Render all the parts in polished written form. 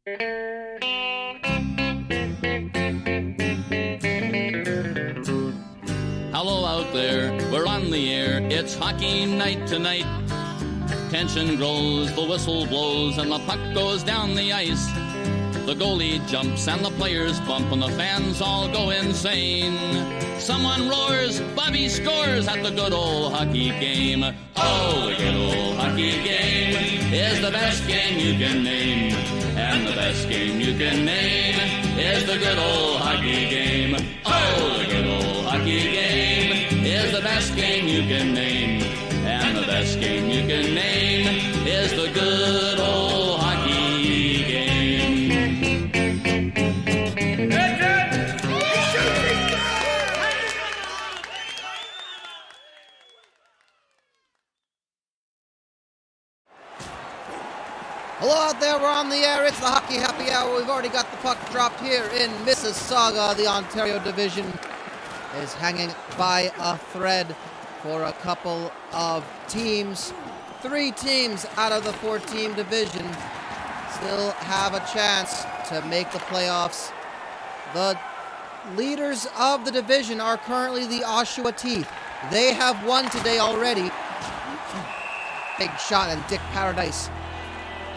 Hello out there, we're on the air, it's hockey night tonight. Tension grows, the whistle blows, and the puck goes down the ice. The goalie jumps and the players bump and the fans all go insane. Someone roars, Bobby scores at the good old hockey game. Oh, the good old hockey game is the best game you can name. And the best game you can name is the good old hockey game. Oh, the good old hockey game is the best game you can name. And the best game you can name is the good old hockey game. Hello out there, we're on the air, it's the Hockey Happy Hour. We've already got the puck dropped here in Mississauga. The Ontario division is hanging by a thread for a couple of teams. 3 teams out of the 4-team division still have a chance to make the playoffs. The leaders of the division are currently the Oshawa Teeth. They have won today already. Big shot, and Dick Paradise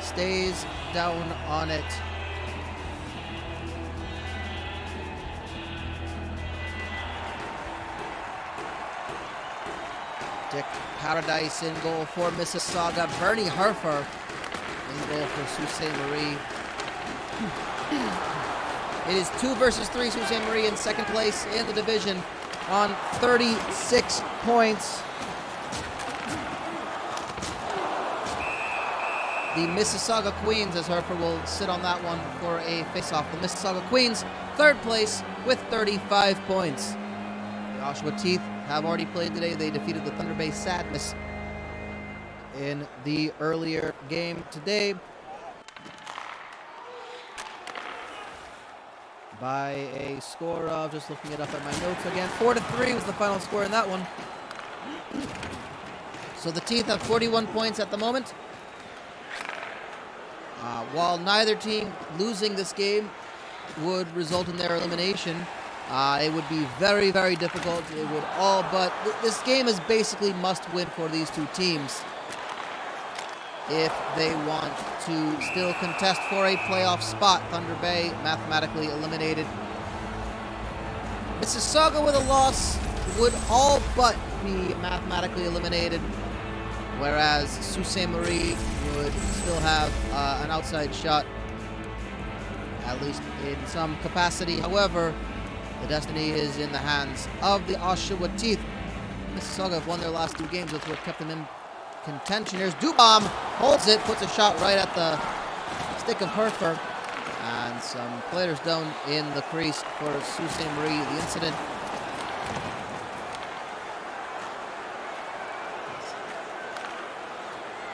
stays down on it. Dick Paradise in goal for Mississauga. Bernie Herfer in goal for Sault Ste. Marie. It is 2 versus 3. Sault Ste. Marie in second place in the division on 36 points. The Mississauga Queens, as Herfer will sit on that one for a face-off. The Mississauga Queens, third place with 35 points. The Oshawa Teeth have already played today. They defeated the Thunder Bay Sadness in the earlier game today by a score of, just looking it up in my notes again, 4-3 was the final score in that one. So the Teeth have 41 points at the moment. While neither team losing this game would result in their elimination, it would be very, very difficult. It would all but... This game is basically must-win for these 2 teams if they want to still contest for a playoff spot. Thunder Bay mathematically eliminated. Mississauga with a loss would all but be mathematically eliminated, whereas Sault Ste. Marie would still have an outside shot, at least in some capacity. However, the destiny is in the hands of the Oshawa Teeth. Mississauga have won their last 2 games, that's what kept them in contention. Here's Dubom, holds it, puts a shot right at the stick of Herfer, and some players down in the crease for Sault Ste. Marie. The incident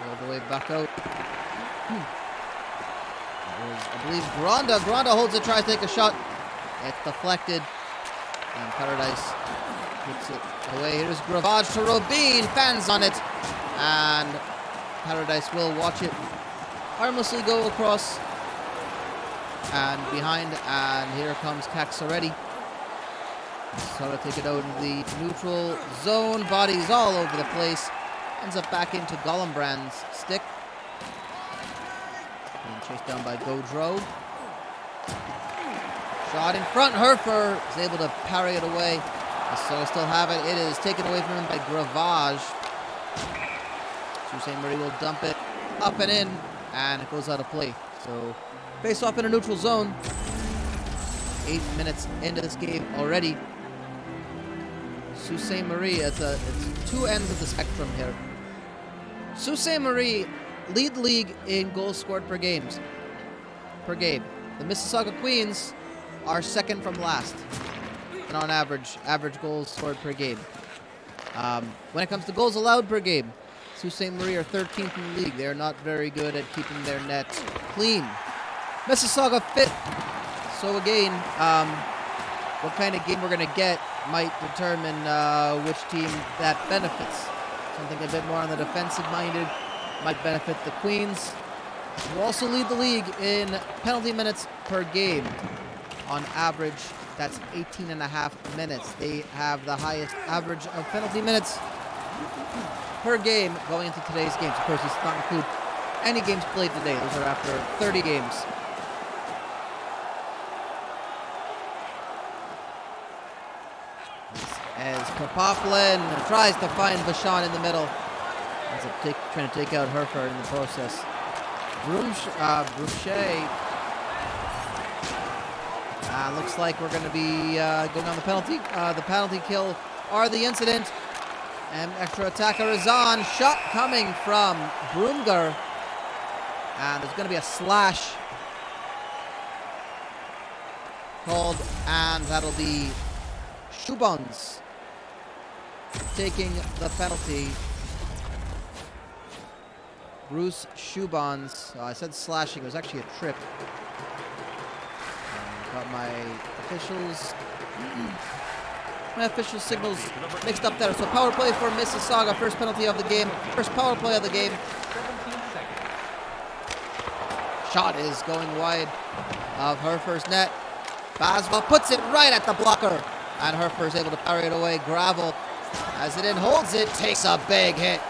all the way back out. That was, I believe, Gronda. Gronda holds it, tries to take a shot. It's deflected, and Paradise puts it away. Here's Gravage to Robin, fans on it, and Paradise will watch it harmlessly go across and behind, and here comes Caxaretti. So to take it out in the neutral zone, bodies all over the place. Ends up back into Gollenbrand's stick. Being chased down by Gaudreau. Shot in front, Herfer is able to parry it away. So still have it. It is taken away from him by Gravage. Sault Ste. Marie will dump it up and in, and it goes out of play. So face off in a neutral zone. 8 minutes into this game already. Sault Ste. Marie, it's 2 ends of the spectrum here. Sault Ste. Marie lead the league in goals scored per game. The Mississauga Queens are second from last, and on average goals scored per game. When it comes to goals allowed per game, Sault Ste. Marie are 13th in the league. They are not very good at keeping their nets clean. Mississauga 5th. So again, what kind of game we're going to get might determine which team that benefits. Something a bit more on the defensive-minded might benefit the Queens. who also lead the league in penalty minutes per game. On average, that's 18.5 minutes. They have the highest average of penalty minutes per game going into today's games. Of course, this does not include any games played today. Those are after 30 games. As Popoplin tries to find Vachon in the middle. Trying to take out Herford in the process. Brochet. Looks like we're going to be going on the penalty. The penalty kill or the incident. And extra attacker is on. Shot coming from Brumgar. And there's going to be a slash called, and that'll be Schubans taking the penalty. Bruce Schubans. I said slashing. It was actually a trip. Got my official signals mixed up there. So power play for Mississauga. First penalty of the game. First power play of the game. Shot is going wide of Herfer's net. Baswell puts it right at the blocker. And Herfer's able to parry it away. Gravel, as it in, holds it, takes a big hit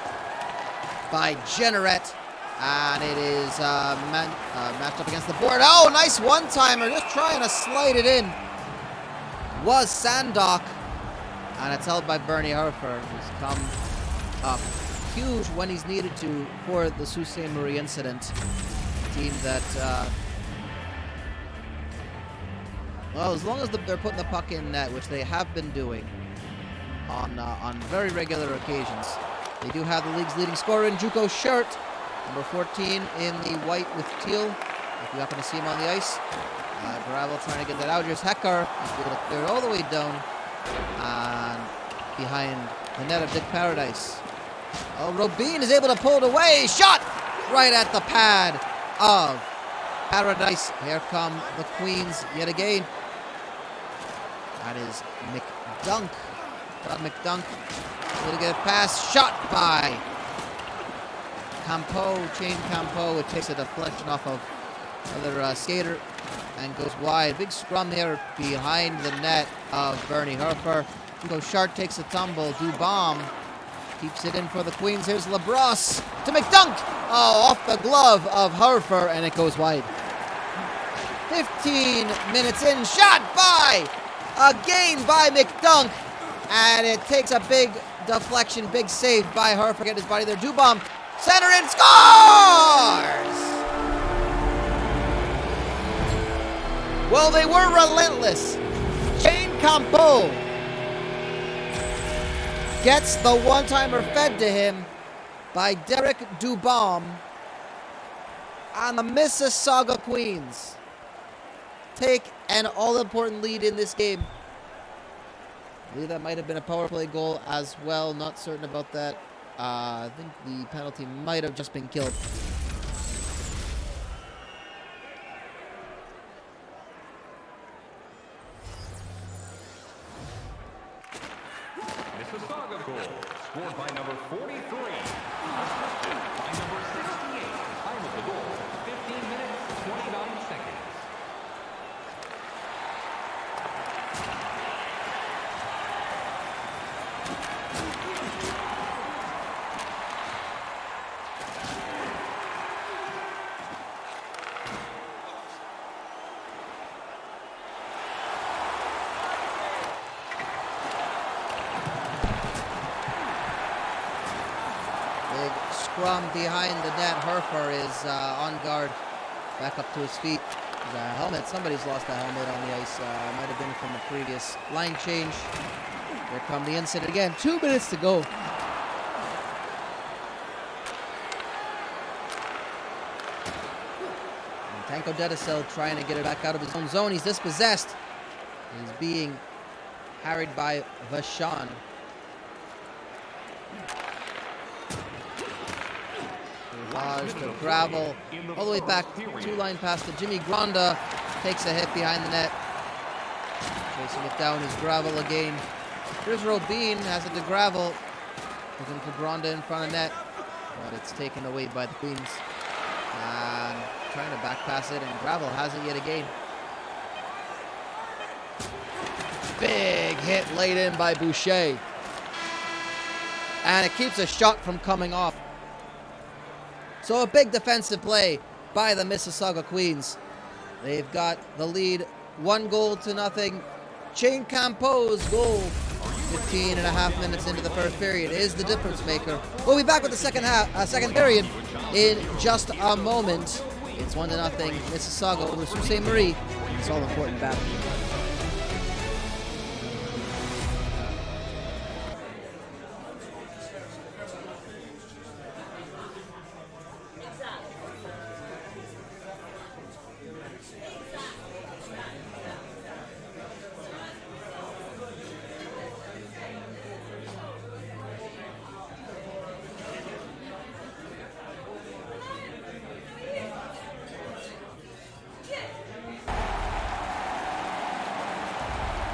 by Jenneret. And it is matched up against the board. Oh, nice one-timer. Just trying to slide it in. Was Sandok. And it's held by Bernie Herfer, who's come up huge when he's needed to for the Sault Ste. Marie incident. Team that, well, as long as they're putting the puck in net, which they have been doing on very regular occasions. They do have the league's leading scorer in Juco Shirt, number 14 in the white with teal. If you happen to see him on the ice. Gravel trying to get that out. Here's Hecker. He's able to clear it all the way down and behind the net of Dick Paradise. Oh, Robin is able to pull it away. Shot right at the pad of Paradise. Here come the Queens yet again. That is McDunk. Todd McDunk able to get a pass. Shot by Campo, Shane Campo. It takes a deflection off of another skater and goes wide. Big scrum there behind the net of Bernie Herfer. Hugo Sharp takes a tumble. Dubom keeps it in for the Queens. Here's LaBrosse to McDunk. Oh, off the glove of Herfer, and it goes wide. 15 minutes in. Shot by, again by McDunk. And it takes a big deflection, big save by Herfer. Get his body there. Dubom, center in, scores! Well, they were relentless. Shane Campo gets the one-timer fed to him by Derek Dubom. And the Mississauga Queens take an all-important lead in this game. I believe that might have been a power play goal as well. Not certain about that. I think the penalty might have just been killed. Mississauga goal, scored by number 43, assisted by number 68. Time of the goal, 15 minutes, 29 seconds. Scrum behind the net. Herfer is on guard, back up to his feet. The helmet, somebody's lost a helmet on the ice. Might have been from the previous line change. Here come the incident again. 2 minutes to go. And Tanko Dedicel trying to get it back out of his own zone. He's dispossessed. He's being harried by Vachon. To Gravel, all the way back, two-line pass to Jimmy Gronda, takes a hit behind the net. Chasing it down is Gravel again. Here's Robin, has it to Gravel, looking for Gronda in front of net, but it's taken away by the Queens. And trying to back pass it, and Gravel has it yet again. Big hit laid in by Boucher. And it keeps a shot from coming off. So a big defensive play by the Mississauga Queens. They've got the lead 1-0. Shane Campo's goal, 15 and a half minutes into the first period, is the difference maker. We'll be back with the second period in just a moment. It's 1-0 Mississauga over Sault Ste. Marie. It's all important battle.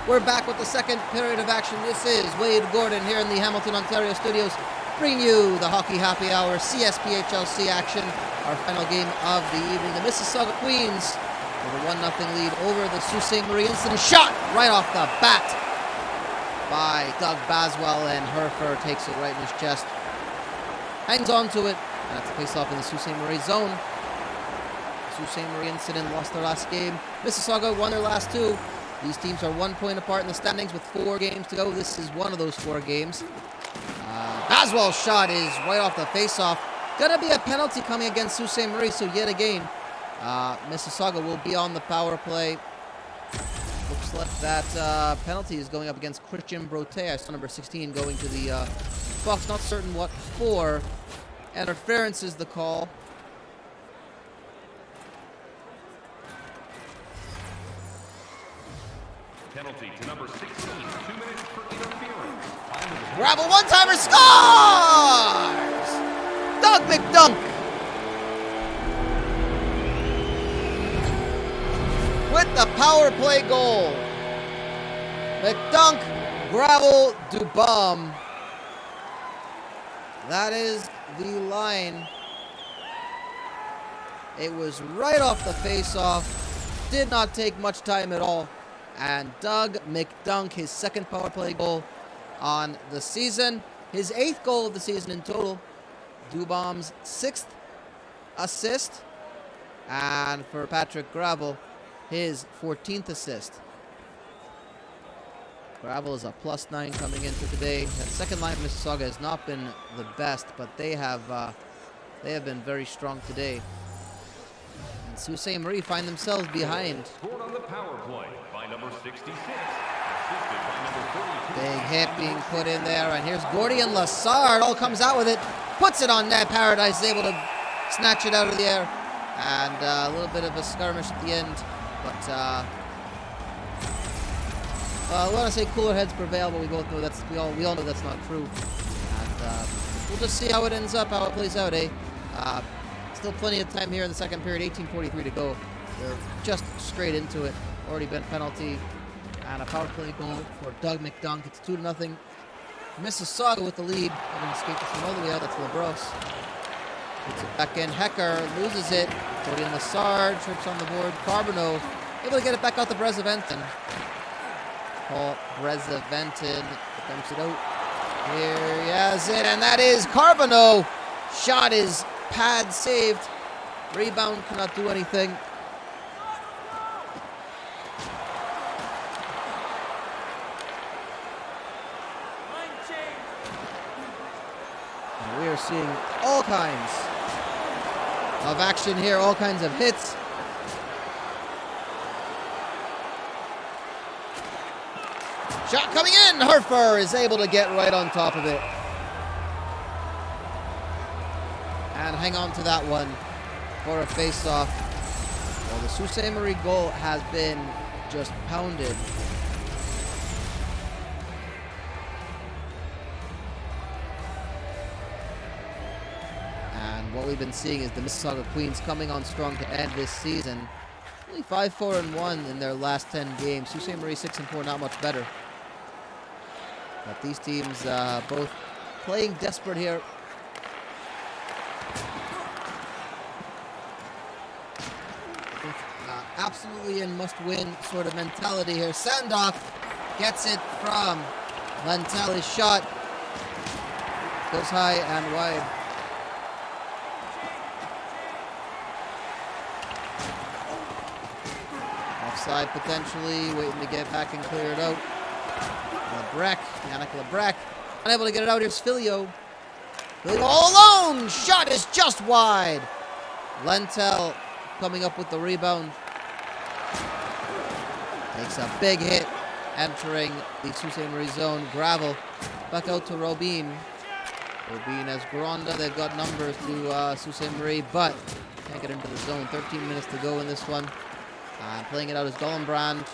We're back with the second period of action. This is Wade Gordon here in the Hamilton, Ontario studios, bringing you the Hockey Happy Hour CSPHLC action, our final game of the evening. The Mississauga Queens with a 1-0 lead over the Sault Ste. Marie incident. Shot right off the bat by Doug Baswell, and Herfer takes it right in his chest. Hangs on to it, and that's a face-off in the Sault Ste. Marie zone. Sault Ste. Marie incident lost their last game. Mississauga won their last two. These teams are 1 point apart in the standings with 4 games to go. This is one of those 4 games. Baswell's shot is right off the face-off. Gonna be a penalty coming against Sault Ste. Marie, so yet again, Mississauga will be on the power play. Looks like that penalty is going up against Christian Brote. I saw number 16 going to the box. Not certain what for. Interference is the call. Penalty to number 16, 2 minutes for interference. Gravel one-timer scores! Doug McDunk with the power play goal. McDunk, Gravel, Dubom. That is the line. It was right off the face-off. Did not take much time at all. And Doug McDunk, his second power play goal on the season. His 8th goal of the season in total. Dubom's 6th assist. And for Patrick Gravel, his 14th assist. Gravel is a +9 coming into today. That second line of Mississauga has not been the best, but they have been very strong today. And Sault Ste. Marie find themselves behind. Scored on the power play by number 66. Assisted by number 42. Big hit being put in there, and here's Gordian Lassard. All comes out with it, puts it on net. Paradise is able to snatch it out of the air, and a little bit of a skirmish at the end. But I want to say cooler heads prevail, but we both know we all know that's not true. And we'll just see how it ends up, how it plays out, eh? Still plenty of time here in the second period. 18:43 to go. They're just straight into it. Already been penalty and a power play goal for Doug McDunk. It's 2-0. Mississauga with the lead. I'm going to skate this one all the way out. That's Labros. Puts it back in. Hecker loses it. Gordian Lassard trips on the board. Carbonneau able to get it back out to Brezeventin. Paul Brezeventin dumps it out. Here he has it, and that is Carbonneau. Shot is pad saved. Rebound cannot do anything. And we are seeing all kinds of action here, all kinds of hits. Shot coming in. Herfer is able to get right on top of it. And hang on to that one for a face-off. Well, the Sault Ste. Marie goal has been just pounded. And what we've been seeing is the Mississauga Queens coming on strong to end this season. Only 5-4-1 in their last 10 games. Sault Ste. Marie 6-4, not much better. But these teams both playing desperate here. absolutely in must-win sort of mentality here. Sandoff gets it from Lentel. His shot goes high and wide. Offside potentially, waiting to get back and clear it out. Yannick Lebrec, unable to get it out. Here's Filio. Filio all alone! Shot is just wide. Lentel coming up with the rebound. Makes a big hit, entering the Sault Ste. Marie zone. Gravel back out to Robin. Robin has Gronda. They've got numbers to Sault Ste. Marie, but can't get into the zone. 13 minutes to go in this one. Playing it out as Gollenbrand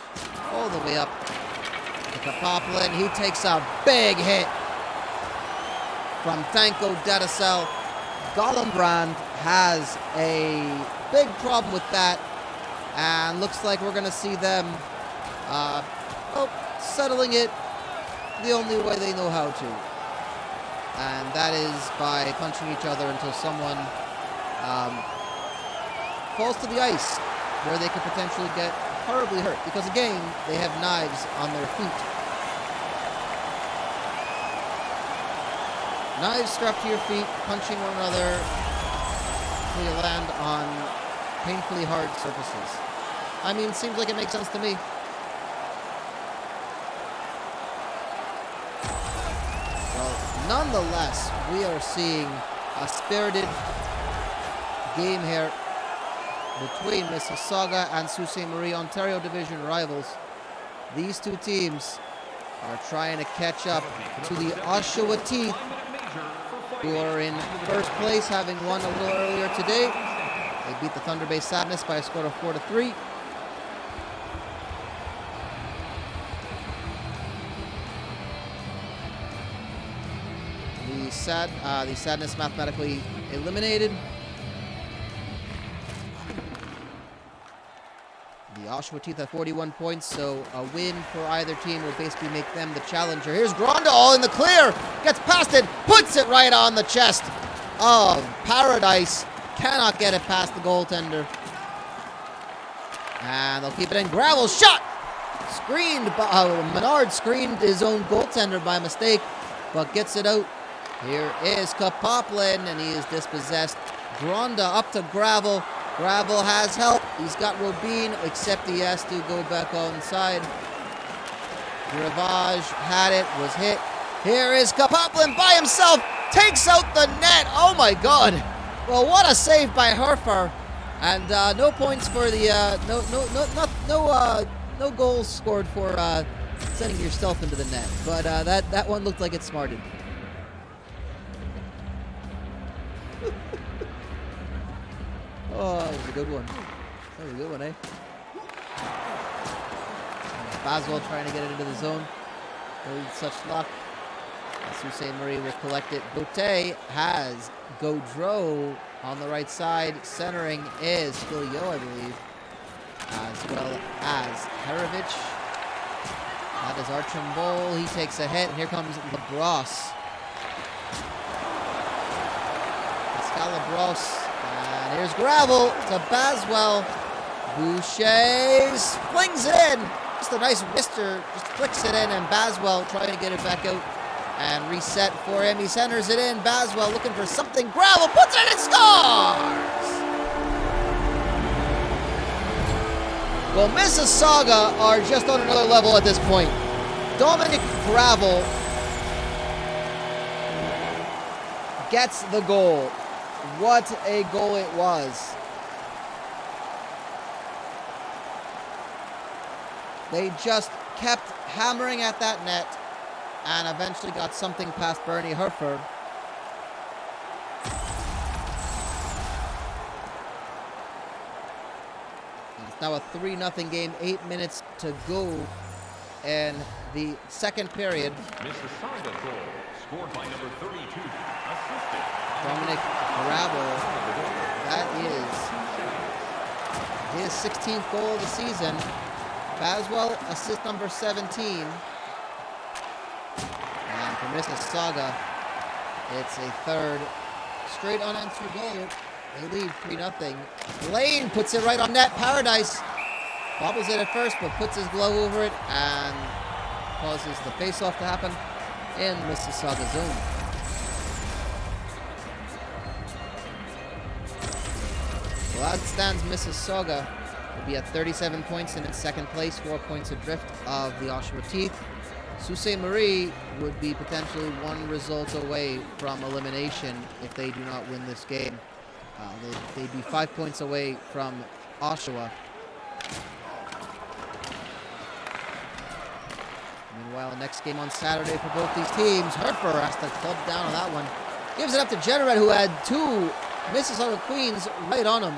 all the way up to Kapoplin. He takes a big hit from Tanko Dedicel. Gollenbrand has a big problem with that, and looks like we're going to see them settling it the only way they know how to, and that is by punching each other until someone falls to the ice, where they could potentially get horribly hurt, because again, they have knives on their feet. Knives strapped to your feet, punching one another until you land on painfully hard surfaces. I mean, seems like it makes sense to me. Well, nonetheless, we are seeing a spirited game here between Mississauga and Sault Ste. Marie, Ontario Division rivals. These two teams are trying to catch up to the Oshawa Teeth, who are in first place, having won a little earlier today. They beat the Thunder Bay Sadness by a score of 4-3. The Sadness mathematically eliminated. The Oshawa Teeth have 41 points, so a win for either team will basically make them the challenger. Here's Gronda, all in the clear. Gets past it, puts it right on the chest of Paradise. Cannot get it past the goaltender. And they'll keep it in. Gravel shot! Screened, Menard screened his own goaltender by mistake, but gets it out. Here is Kapoplin, and he is dispossessed. Gronda up to Gravel. Gravel has help. He's got Robin, except he has to go back onside. Gravage had it, was hit. Here is Kapoplin by himself. Takes out the net. Oh my God. Well, what a save by Herfer. And no points for the no goals scored for sending yourself into the net. But that one looked like it smarted. Oh, that was a good one. That was a good one, eh? Boswell trying to get it into the zone. No such luck. Sault Ste. Marie will collect it. Boutte has Gaudreau on the right side. Centering is Filio, I believe, as well as Herovich. That is Archambault. He takes a hit, and here comes Labrosse. Pascal Labrosse. And here's Gravel to Baswell. Boucher flings it in. Just a nice wrister. Just flicks it in, and Baswell trying to get it back out and reset for him. He centers it in. Baswell looking for something. Gravel puts it in and scores! Well, Mississauga are just on another level at this point. Dominic Gravel gets the goal. What a goal it was. They just kept hammering at that net and eventually got something past Bernie Herfer. It's now a 3-0 game, 8 minutes to go in the second period. Mississauga goal, scored by number 32, assisted. Dominic Gravel, that is his 16th goal of the season. Baswell, assist number 17. And for Mississauga, it's a third straight unanswered goal. They lead 3-0. Lane puts it right on net. Paradise bobbles it at first, but puts his glove over it and causes the face-off to happen in Mississauga zone. Well, as it stands, Mississauga will be at 37 points and in second place, 4 points adrift of the Oshawa Teeth. Sault Ste. Marie would be potentially one result away from elimination if they do not win this game. They'd be 5 points away from Oshawa. Meanwhile, the next game on Saturday for both these teams, Herfer has to club down on that one. Gives it up to Generette, who had two Mississauga Queens right on him.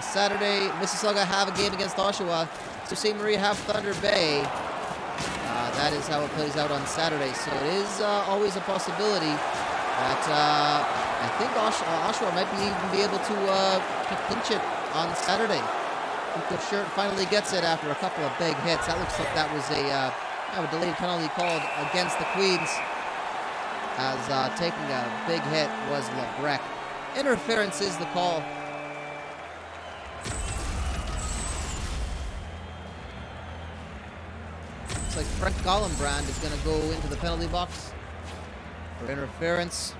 Saturday, Mississauga have a game against Oshawa. Sault Ste. Marie have Thunder Bay. That is how it plays out on Saturday. So it is always a possibility that I think Oshawa might even be able to pinch it on Saturday. If Shirt finally gets it after a couple of big hits. That looks like that was a delayed penalty called against the Queens, as taking a big hit was Lebrec. Interference is the call. Looks like Frank Gollenbrand is going to go into the penalty box for interference.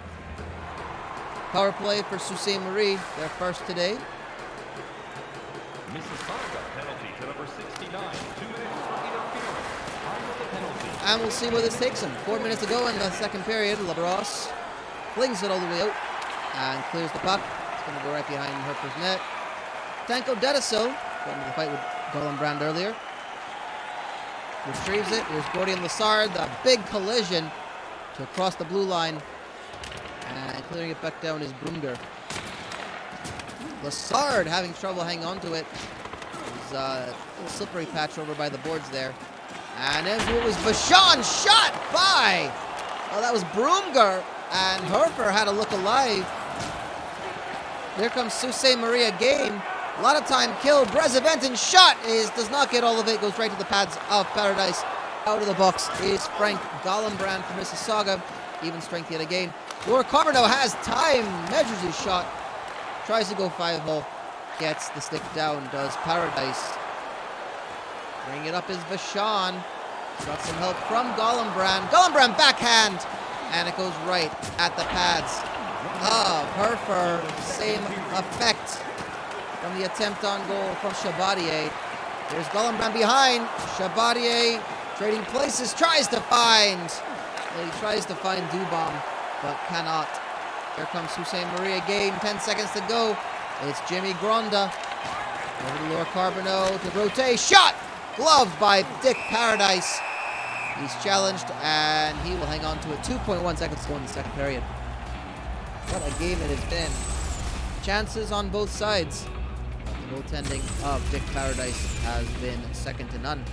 Power play for Sault Ste. Marie, their first today. Mississauga penalty to number 69. 2 minutes for interference. Time of the penalty. And we'll see where this takes him. 4 minutes to go in the second period. Labros flings it all the way out and clears the puck. It's going to go right behind Herfer's net. Tanko Dediso, got into the fight with Gollenbrand earlier, retrieves it. Here's Gordian Lassard. The big collision to across the blue line. And clearing it back down is Brumger. Lassard having trouble hanging on to it. It was a little slippery patch over by the boards there. And then it was Vachon shot by. Oh, that was Brumger. And Herfer had a look alive. Here comes Sault Ste. Marie again. A lot of time killed. Brezeventin shot does not get all of it. Goes right to the pads of Paradise. Out of the box is Frank Gollenbrand from Mississauga. Even strength yet again. Laura Carbono has time. Measures his shot. Tries to go 5-hole. Gets the stick down. Does Paradise. Bring it up is Vachon. Got some help from Gollenbrand. Gollenbrand backhand. And it goes right at the pads of Herfer. Same effect from the attempt on goal from Chabadier. There's Gollenbrand behind. Chabadier trading places. Tries to find. Well, he tries to find Dubon, but cannot. Here comes Sault Ste. Marie again. 10 seconds to go. It's Jimmy Gronda. Over to Laura Carbono to rotate. Shot! Gloved by Dick Paradise. He's challenged, and he will hang on to it. 2.1 seconds to go in the second period. What a game it has been. Chances on both sides. The goaltending of Dick Paradise has been second to none.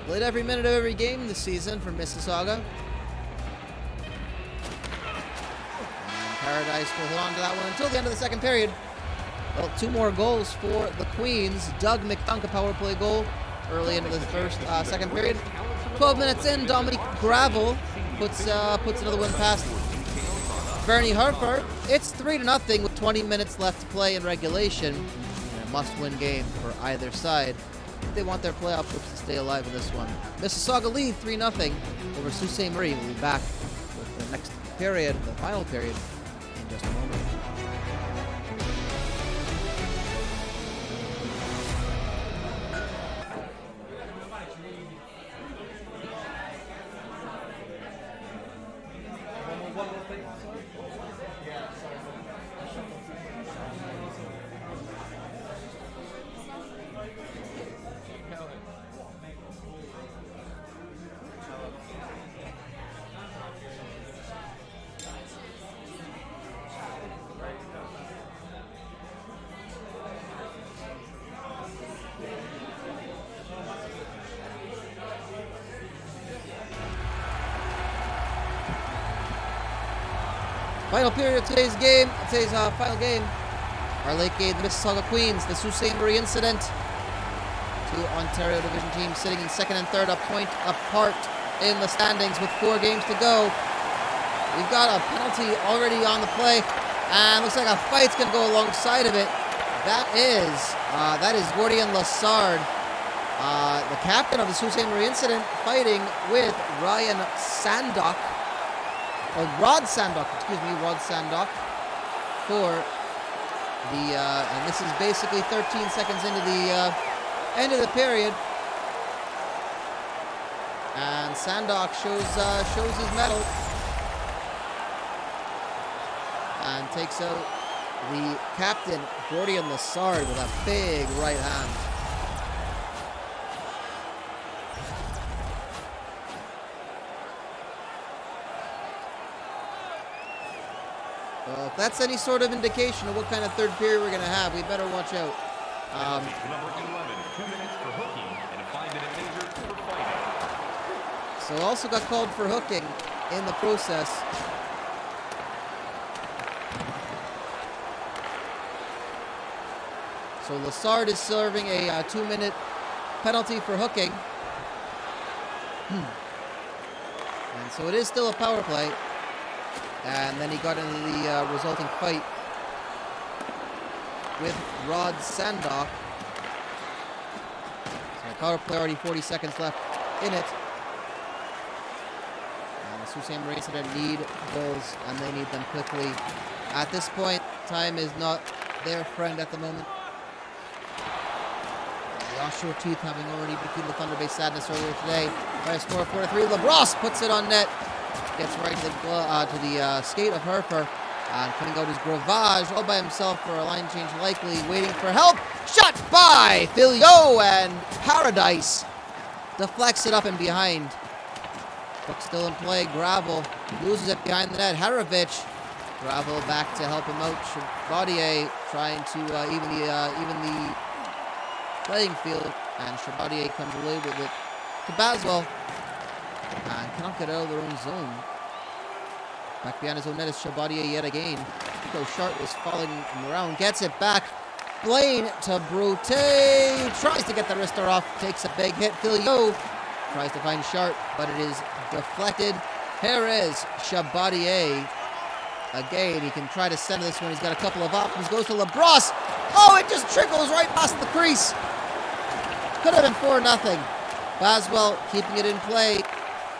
Played every minute of every game this season for Mississauga. And Paradise will hold on to that one until the end of the second period. Well, 2 more goals for the Queens. Doug McDunk, a power play goal early into the second period. 12 minutes in, Dominique Gravel puts another one past Bernie Herfer. It's 3-0 with 20 minutes left to play in regulation. And a must-win game for either side. They want their playoff hopes to stay alive in this one. Mississauga lead 3-0 over Sault Ste. Marie. We'll be back with the next period, the final period, in just a moment. Final period of today's final game. Our late game, the Mississauga Queens, the Sault Ste. Marie incident. 2 Ontario Division teams sitting in second and third, a point apart in the standings with 4 games to go. We've got a penalty already on the play, and looks like a fight's going to go alongside of it. that is Gordian Lassard, the captain of the Sault Ste. Marie incident, fighting with Ryan Sandock, or Rod Sandock, for the, and this is basically 13 seconds into the end of the period. And Sandock shows his medal and takes out the captain, Gordian Lassard, with a big right hand. Well, if that's any sort of indication of what kind of third period we're going to have, we better watch out. Number 11, 2 minutes for hooking and a 5-minute major for fighting. So also got called for hooking in the process. So Lassard is serving a 2-minute penalty for hooking. And so it is still a power play. And then he got into the resulting fight with Rod Sandock. So power play, already 40 seconds left in it. And the Sault Ste. Marie incident need goals, and they need them quickly. At this point, time is not their friend at the moment. The Oshawa Teeth having already beaten the Thunder Bay Sadness earlier today by a score of 4-3. LaBrosse puts it on net. Gets right to the skate of Herfer. And coming out is Gravage all by himself for a line change, likely waiting for help. Shot by Filio, and Paradise deflects it up and behind. Puck still in play. Gravel loses it behind the net. Harovich. Gravel back to help him out. Chabadier trying to even the playing field, and Chabadier comes away with it to Baswell. And cannot get out of their own zone. Back behind his own net is Chabadier yet again. Nico Sharp is following him around. Gets it back. Blaine to Brute. Tries to get the wrister off. Takes a big hit. Filio tries to find Sharp, but it is deflected. Here is Chabadier. Again, he can try to send this one. He's got a couple of options. Goes to LaBrosse. Oh, it just trickles right past the crease. Could have been 4-0. Baswell keeping it in play.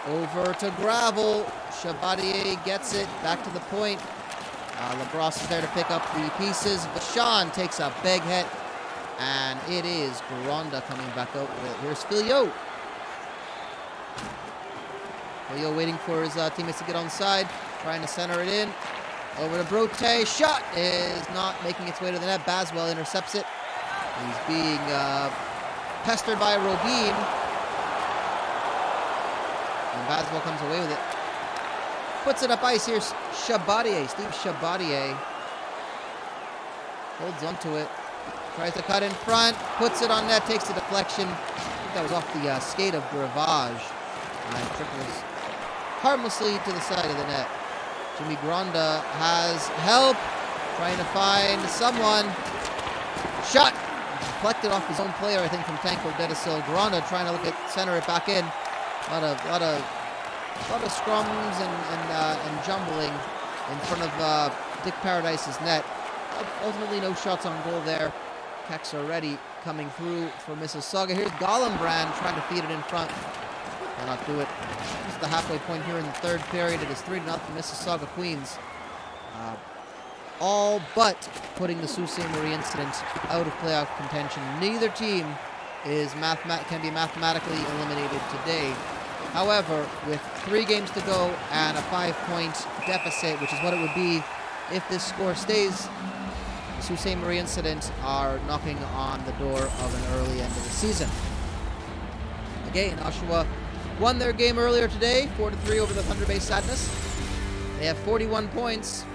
Over to Gravel. Chabadier gets it back to the point. LaBrosse is there to pick up the pieces. Vachon takes a big hit. And it is Gronda coming back out with it. Here's Filio. Filio waiting for his teammates to get on side. Trying to center it in. Over to Brute. Shot is not making its way to the net. Baswell intercepts it. He's being pestered by Robin. And Baswell comes away with it. Puts it up ice. Here's Chabadier. Steve Chabadier holds onto it. Tries to cut in front. Puts it on net. Takes the deflection. I think that was off the skate of Gravage. And trickles harmlessly to the side of the net. Jimmy Gronda has help. Trying to find someone. Shot. Deflected off his own player, I think, from Tanko Dedisil. Gronda trying to look at center it back in. A lot of scrums and jumbling in front of Dick Paradise's net. Ultimately, no shots on goal there. Kex already coming through for Mississauga. Here's Gollenbrand trying to feed it in front. Cannot do it. This is the halfway point here in the third period. It is 3-0 Mississauga Queens. All but putting the Sault Ste. Marie incident out of playoff contention. Neither team can be mathematically eliminated today. However, with 3 games to go and a 5-point deficit, which is what it would be if this score stays, the Sault Ste. Marie incident are knocking on the door of an early end of the season. Again, Oshawa won their game earlier today, 4-3 over the Thunder Bay Sadness. They have 41 points.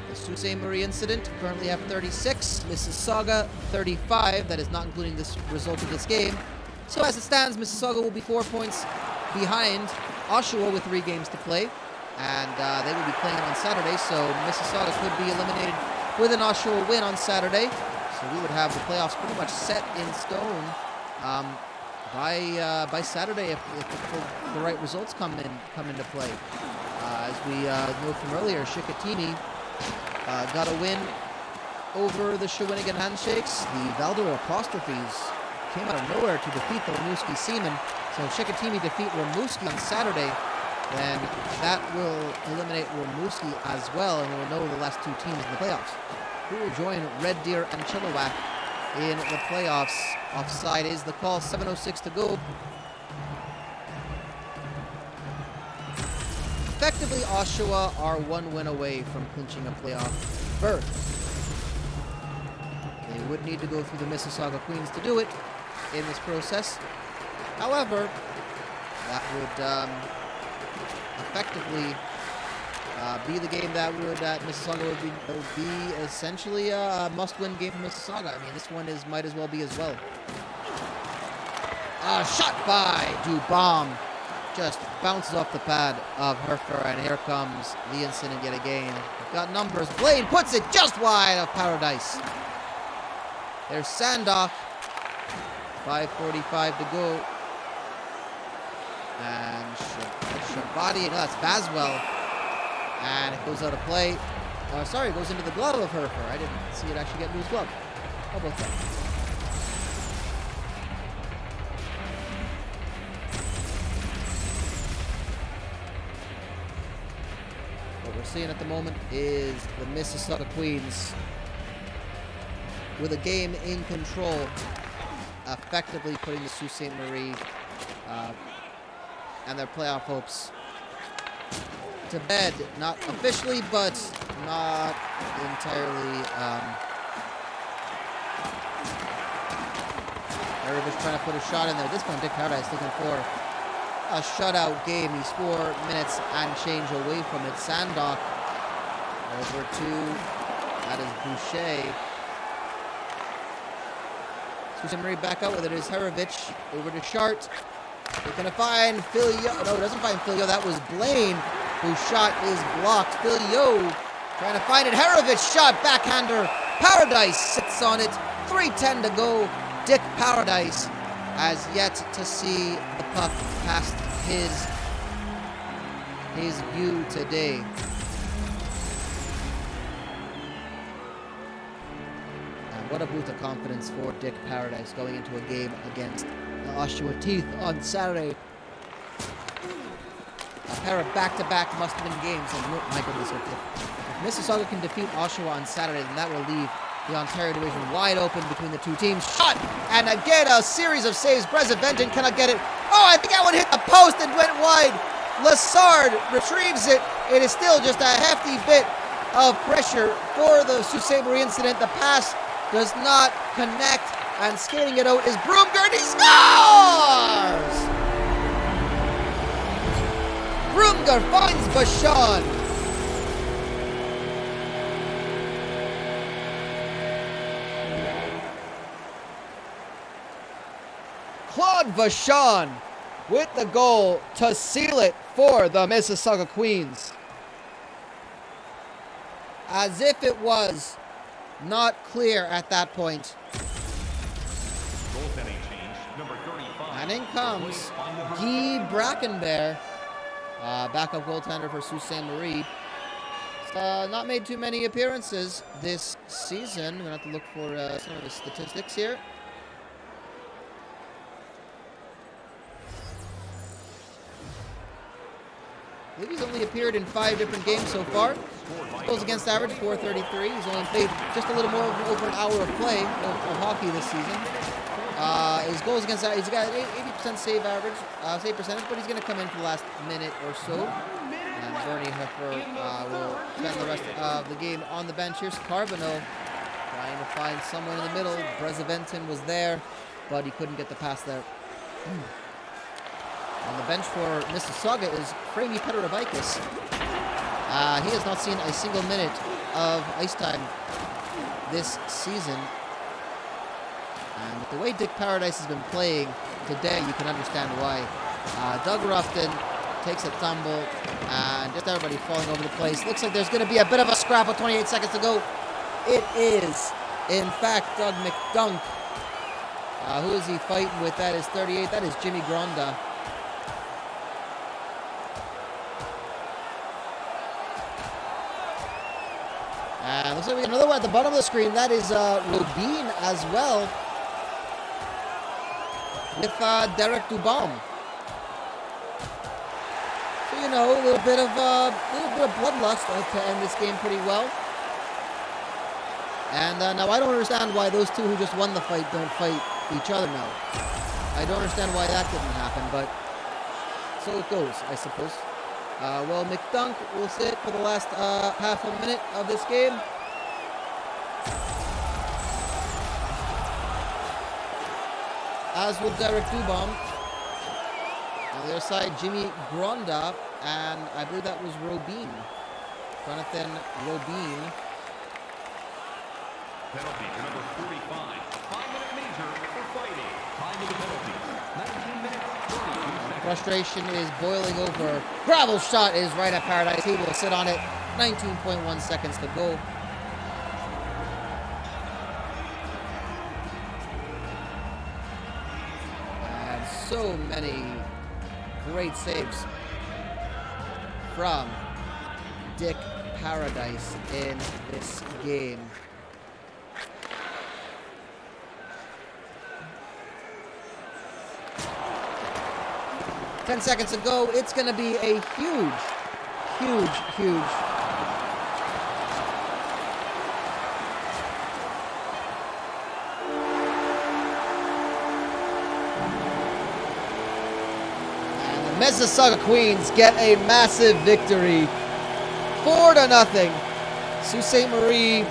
The Sault Ste. Marie incident currently have 36. Mississauga 35. That is not including this result of this game. So as it stands, Mississauga will be 4 points behind Oshawa with 3 games to play. And they will be playing on Saturday. So Mississauga could be eliminated with an Oshawa win on Saturday. So we would have the playoffs pretty much set in stone by Saturday if the right results come into play. As we know from earlier, Shikatini got a win over the Shawinigan handshakes. The Valdor apostrophes came out of nowhere to defeat the Rimouski Seamen. So if Chicoutimi defeat Rimouski on Saturday, then that will eliminate Rimouski as well, and we'll know the last two teams in the playoffs. Who will join Red Deer and Chilliwack in the playoffs? Offside is the call, 7:06 to go. Effectively, Oshawa are one win away from clinching a playoff berth. They would need to go through the Mississauga Queens to do it in this process. However, that would effectively be the game that Mississauga would be essentially a must-win game for Mississauga. I mean, this one might as well be as well. Shot by Dubom. Just bounces off the pad of Herfer, and here comes the incident yet again. Got numbers. Blaine puts it just wide of Paradise. There's Sandock. 5:45 to go. And Shabadi, no, that's Baswell. And it goes out of play. Sorry, it goes into the glove of Herfer. I didn't see it actually get into his glove. How about that? What we're seeing at the moment is the Mississauga Queens with a game in control, effectively putting the Sault Ste. Marie and their playoff hopes to bed. Not officially, but not entirely. Everybody's trying to put a shot in there. This one, Dick Paradise looking for a shutout game. He's 4 minutes and change away from it. Sandock over to, that is Boucher. Sault Ste. Marie back out with it is Herovich. Over to Shart. They're going to find Phil Yo. No, it doesn't find Phil Yo. That was Blaine, whose shot is blocked. Phil Yo trying to find it. Herovich shot, backhander. Paradise sits on it. 3:10 to go. Dick Paradise has yet to see the puck past his view today. And what a boost of confidence for Dick Paradise going into a game against the Oshawa Teeth on Saturday. A pair of back-to-back must-win games. And my goodness, if Mississauga can defeat Oshawa on Saturday, then that will leave the Ontario division wide open between the two teams. Shot! And again, a series of saves. Brezeventin cannot get it. Oh, I think that one hit the post and went wide. Lassard retrieves it. It is still just a hefty bit of pressure for the Sault Ste. Marie incident. The pass does not connect, and skating it out is Broomgard. He scores! Broomgard finds Vachon. Claude Vachon with the goal to seal it for the Mississauga Queens. As if it was not clear at that point. Goaltending change, number 35. And in comes Guy Brackenbear, backup goaltender for Sault Ste. Marie. Not made too many appearances this season. We're going to have to look for some of his statistics here. I believe he's only appeared in 5 different games so far. Goals against average, .433. He's only played just a little more over an hour of play of hockey this season. His goals against average, he's got 80% save average, save percentage, but he's going to come in for the last minute or so. And Bernie Heffer will spend the rest of the game on the bench. Here's Carbonneau trying to find someone in the middle. Brezeventin was there, but he couldn't get the pass there. On the bench for Mississauga is Framy Petrovaikis. He has not seen a single minute of ice time this season. And with the way Dick Paradise has been playing today, you can understand why. Doug Ruffton takes a tumble, and just everybody falling over the place. Looks like there's going to be a bit of a scrap with 28 seconds to go. It is, in fact, Doug McDunk. Who is he fighting with? That is 38. That is Jimmy Gronda. And looks like we got another one at the bottom of the screen. That is Robin as well, with Derek Dubon. So, you know, a little bit of bloodlust to end this game pretty well. And now I don't understand why those two who just won the fight don't fight each other now. I don't understand why that didn't happen, but so it goes, I suppose. Well, McDunk will sit for the last half a minute of this game. As will Derek Dubon. On the other side, Jimmy Gronda, and I believe that was Robin. Jonathan Robin. Penalty to number 45. 5-minute major for fighting. Time of the penalties, 19 minutes, 32 seconds. Frustration is boiling over. Gravel shot is right at Paradise. He will sit on it. 19.1 seconds to go. And so many great saves from Dick Paradise in this game. Ten seconds to go. It's going to be a huge. And the Mississauga Queens get a massive victory, 4-0. Sault Ste. Marie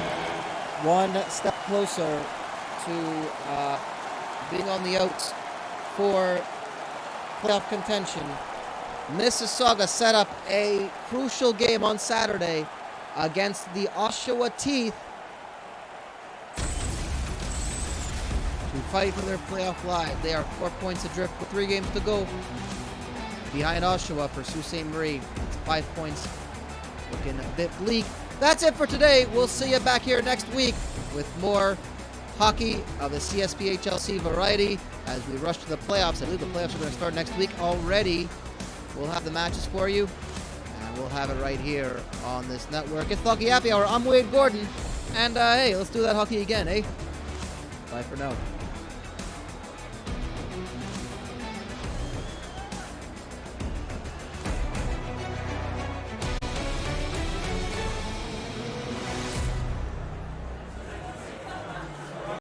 one step closer to being on the outs for playoff contention. Mississauga set up a crucial game on Saturday against the Oshawa Teeth to fight for their playoff life. They are 4 points adrift with 3 games to go. Behind Oshawa for Sault Ste. Marie. It's 5 points. Looking a bit bleak. That's it for today. We'll see you back here next week with more hockey of the CSPHLC variety as we rush to the playoffs. I believe the playoffs are going to start next week already. We'll have the matches for you, and we'll have it right here on this network. It's Hockey Happy Hour. I'm Wade Gordon, and hey, let's do that hockey again, eh? Bye for now.